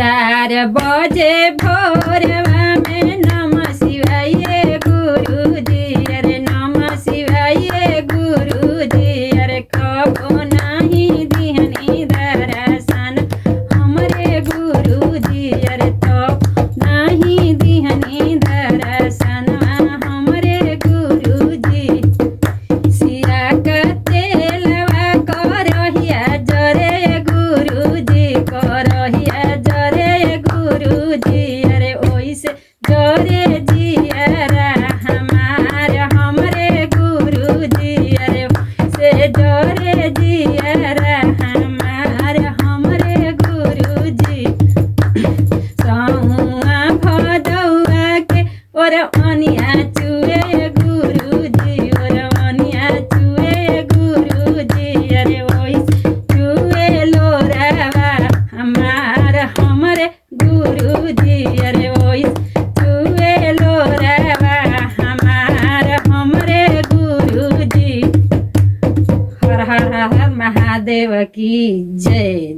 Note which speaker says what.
Speaker 1: 4 बजे भोरवा में नमः शिवाय गुरुजी। अरे नमः शिवाय गुरुजी। अरे कबो नहीं दिहनी दर्शन हमरे गुरुजी। अरे तो नहीं दिहनी दर्शन हमरे गुरुजी। सिया का तेलवा करहिया जरे गुरुजी। करहिया जरे गुरुजी। अरे ओइसे जरे जियरा हमार हमरे गुरुजी। अरे से जरे जियरा हमार हमरे गुरुजी। सहुआ भदौआ के और अनिया चुए गुरुजी। और अनिया चुए गुरुजी। अरे ओइसे चुए लोरावा हमार हमरे गुरुजी। अरे ओइसे चुए लोरावा हमार हमरे गुरुजी। हर हर हर हर महादेव की जय।